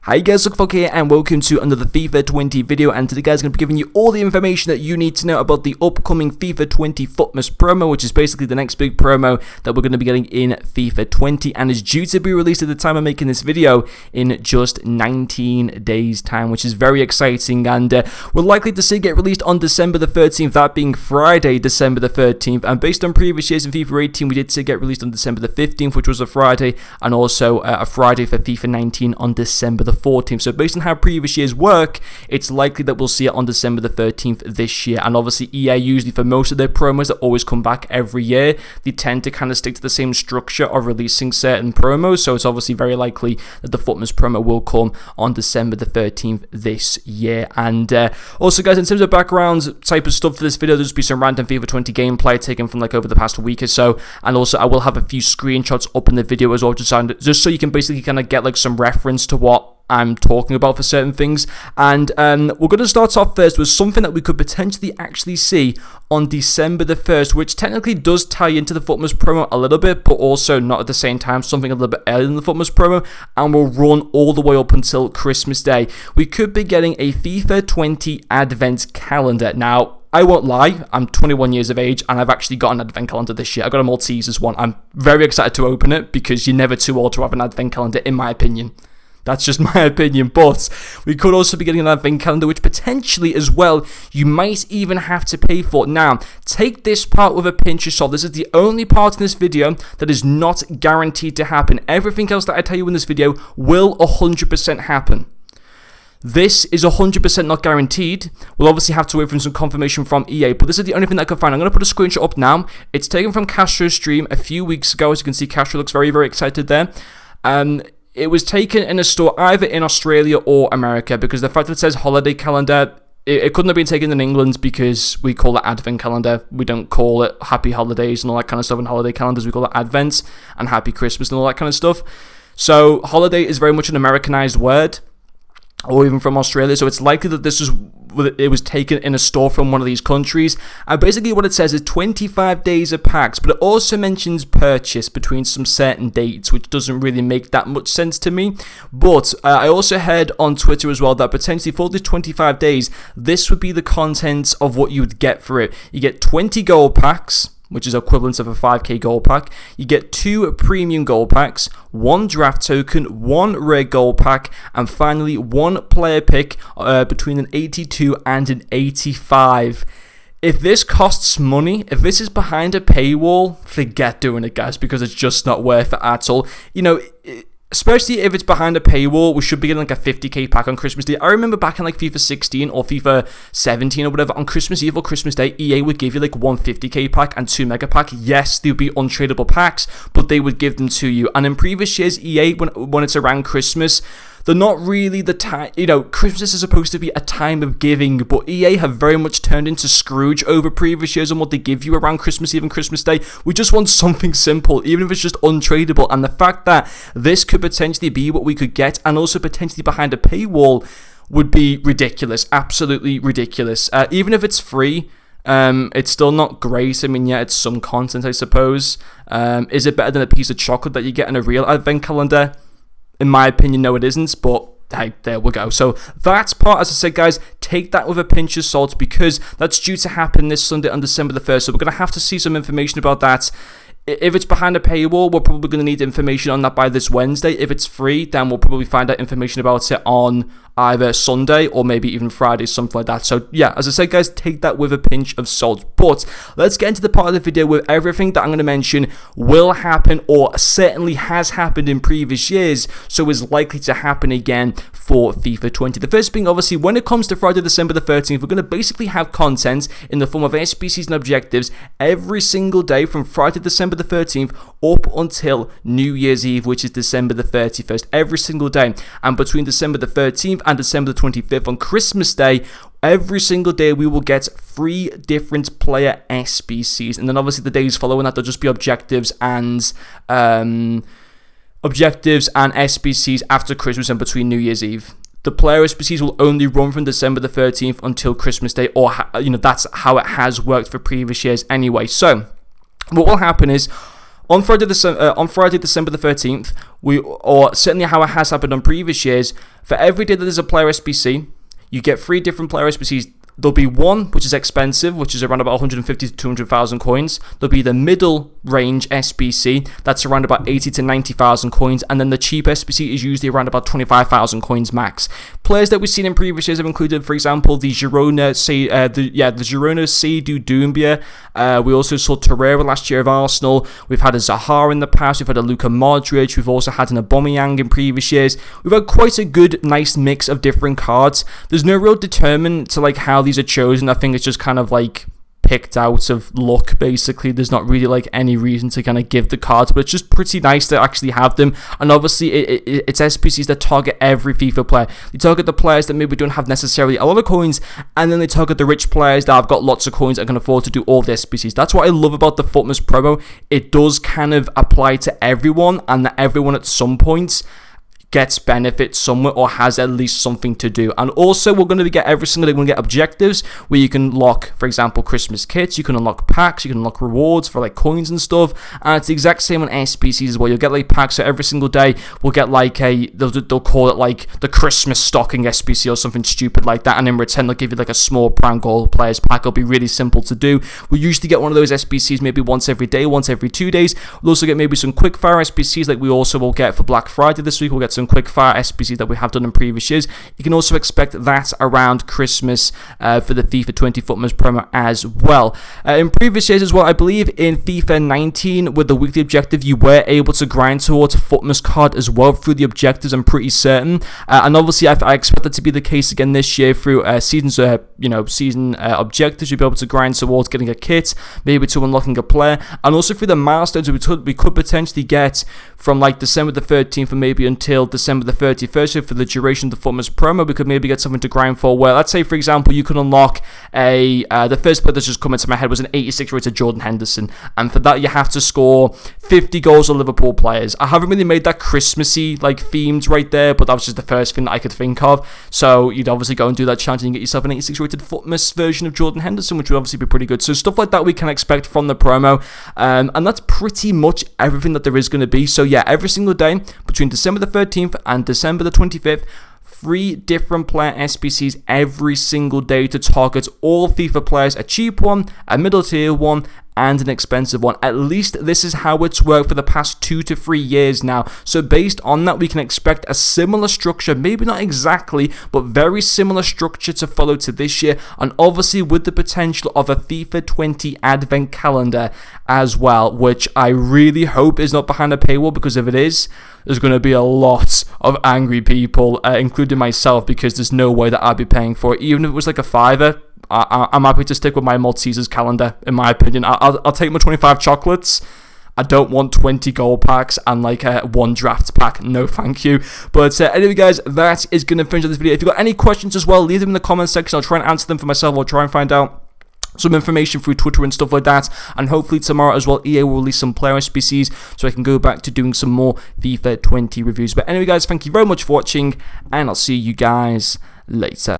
Hi guys, Luckfuck here and welcome to another FIFA 20 video, and today guys I'm going to be giving you all the information that you need to know about the upcoming FIFA 20 Futmas promo, which is basically the next big promo that we're going to be getting in FIFA 20 and is due to be released at the time of making this video in just 19 days time, which is very exciting, and we're likely to see it get released on December the 13th, that being Friday, December the 13th, and based on previous years in FIFA 18 we did see it get released on December the 15th, which was a Friday, and also a Friday for FIFA 19 on December the 14th. So based on how previous years work, it's likely that we'll see it on December the 13th this year. And obviously EA usually for most of their promos that always come back every year, they tend to kind of stick to the same structure of releasing certain promos. So it's obviously very likely that the Futmas promo will come on December the 13th this year. And also guys, in terms of background type of stuff for this video, there'll just be some random FIFA 20 gameplay taken from like over the past week or so. And also I will have a few screenshots up in the video as well, just so you can basically kind of get like some reference to what I'm talking about for certain things. And we're going to start off first with something that we could potentially actually see on December the 1st, which technically does tie into the Futmas promo a little bit, but also not at the same time, something a little bit earlier than the Futmas promo, and will run all the way up until Christmas Day. We could be getting a FIFA 20 advent calendar. Now, I won't lie, I'm 21 years of age and I've actually got an advent calendar this year. I got a Maltesers one. I'm very excited to open it because you're never too old to have an advent calendar, in my opinion. That's just my opinion, but we could also be getting an advent calendar, which potentially as well, you might even have to pay for. Now, take this part with a pinch of salt. This is the only part in this video that is not guaranteed to happen. Everything else that I tell you in this video will 100% happen. This is 100% not guaranteed. We'll obviously have to wait for some confirmation from EA, but this is the only thing that I can find. I'm going to put a screenshot up now. It's taken from Castro's stream a few weeks ago. As you can see, Castro looks very, very excited there. It was taken in a store either in Australia or America, because the fact that it says holiday calendar, it couldn't have been taken in England because we call it advent calendar. We don't call it happy holidays and all that kind of stuff in holiday calendars. We call it advent and happy Christmas and all that kind of stuff. So holiday is very much an Americanized word, or even from Australia, so it's likely that it was taken in a store from one of these countries. And basically what it says is 25 days of packs, but it also mentions purchase between some certain dates, which doesn't really make that much sense to me. But I also heard on Twitter as well that potentially for these 25 days, this would be the content of what you would get for it. You get 20 gold packs, which is equivalent of a 5k gold pack. You get 2 premium gold packs, 1 draft token, 1 rare gold pack, and finally 1 player pick between an 82 and an 85. If this costs money, if this is behind a paywall, forget doing it, guys, because it's just not worth it at all. You know, especially if it's behind a paywall, we should be getting like a 50k pack on Christmas Day. I remember back in like FIFA 16 or FIFA 17 or whatever, on Christmas Eve or Christmas Day, EA would give you like 1 50k pack and 2 mega pack. Yes, they would be untradeable packs, but they would give them to you. And in previous years, EA, when it's around Christmas, they're not really the time, you know, Christmas is supposed to be a time of giving, but EA have very much turned into Scrooge over previous years on what they give you around Christmas Eve and Christmas Day. We just want something simple, even if it's just untradeable, and the fact that this could potentially be what we could get, and also potentially behind a paywall, would be ridiculous, absolutely ridiculous. Even if it's free, it's still not great. I mean, yeah, it's some content, I suppose. Is it better than a piece of chocolate that you get in a real advent calendar? In my opinion, no, it isn't, but hey, there we go. So that's part, as I said, guys, take that with a pinch of salt, because that's due to happen this Sunday on December the 1st. So we're going to have to see some information about that. If it's behind a paywall, we're probably going to need information on that by this Wednesday. If it's free, then we'll probably find out information about it on either Sunday or maybe even Friday, something like that. So yeah, as I said, guys, take that with a pinch of salt. But let's get into the part of the video where everything that I'm going to mention will happen, or certainly has happened in previous years, so is likely to happen again for FIFA 20. The first being, obviously, when it comes to Friday, December the 13th, we're going to basically have content in the form of SBCs and objectives every single day from Friday, December the 13th up until New Year's Eve, which is December the 31st, every single day. And between December the 13th and December the 25th on Christmas Day, every single day we will get 3 different player SBCs, and then obviously the days following that, there'll just be objectives and SBCs after Christmas and between New Year's Eve. The player SBCs will only run from December the 13th until Christmas Day, or that's how it has worked for previous years anyway. So what will happen is, On Friday, December the 13th, or certainly how it has happened on previous years, for every day that there's a player SBC, you get 3 different player SBCs. There'll be one which is expensive, which is around about 150 to 200,000 coins. There'll be the middle range SBC, that's around about 80 to 90,000 coins, and then the cheap SBC is usually around about 25,000 coins max. Players that we've seen in previous years have included, for example, the Girona Seydou Doumbia. We also saw Torreira last year of Arsenal. We've had a Zaha in the past. We've had a Luka Modric. We've also had an Aubameyang in previous years. We've had quite a good, nice mix of different cards. There's no real determinant to like how these are chosen. I think it's just kind of like picked out of luck, basically. There's not really like any reason to kind of give the cards, but it's just pretty nice to actually have them. And obviously it's SPCs that target every FIFA player. They target the players that maybe don't have necessarily a lot of coins, and then they target the rich players that have got lots of coins and can afford to do all the SPCs. That's what I love about the Futmas promo. It does kind of apply to everyone, and that everyone at some point gets benefit somewhere or has at least something to do. And also, we're going to get every single day, we're going to get objectives where you can lock, for example, Christmas kits, you can unlock packs, you can unlock rewards for like coins and stuff. And it's the exact same on SPCs as well. You'll get like packs, so every single day we'll get like they'll call it like the Christmas stocking SPC or something stupid like that, and in return they'll give you like a small Prime Gold Players pack. It'll be really simple to do. We usually get one of those SPCs maybe once every day, once every 2 days. We'll also get maybe some quickfire SPCs like we also will get for Black Friday this week. We'll get some quickfire SPCs that we have done in previous years. You can also expect that around Christmas for the FIFA 20 Futmas promo as well. In previous years as well, I believe in FIFA 19 with the weekly objective, you were able to grind towards a Futmas card as well through the objectives, I'm pretty certain. And obviously I expect that to be the case again this year through season objectives. You'll be able to grind towards getting a kit, maybe to unlocking a player, and also through the milestones we could potentially get from like December the 13th or maybe until December the 31st. So for the duration of the Futmas promo, we could maybe get something to grind for where, let's say for example, you could unlock the first player that's just come into my head was an 86 rated Jordan Henderson, and for that you have to score 50 goals of Liverpool players. I haven't really made that Christmassy like themed right there, but that was just the first thing that I could think of. So you'd obviously go and do that challenge and get yourself an 86 rated Futmas version of Jordan Henderson, which would obviously be pretty good. So stuff like that we can expect from the promo, and that's pretty much everything that there is going to be. So yeah, every single day between December the 13th and December the 25th, 3 different player SPCs every single day to target all FIFA players, a cheap one, a middle tier one, and an expensive one. At least this is how it's worked for the past 2 to 3 years now. So based on that, we can expect a similar structure, maybe not exactly, but very similar structure to follow to this year, and obviously with the potential of a FIFA 20 advent calendar as well, which I really hope is not behind a paywall, because if it is, there's going to be a lot of angry people, including myself, because there's no way that I'd be paying for it. Even if it was like a $5, I'm happy to stick with my Maltesers calendar, in my opinion. I'll take my 25 chocolates. I don't want 20 gold packs and like one draft pack. No, thank you. But anyway, guys, that is going to finish this video. If you've got any questions as well, leave them in the comments section. I'll try and answer them for myself. I'll try and find out some information through Twitter and stuff like that, and hopefully tomorrow as well EA will release some player SPCs so I can go back to doing some more FIFA 20 reviews. But anyway, guys, thank you very much for watching, and I'll see you guys later.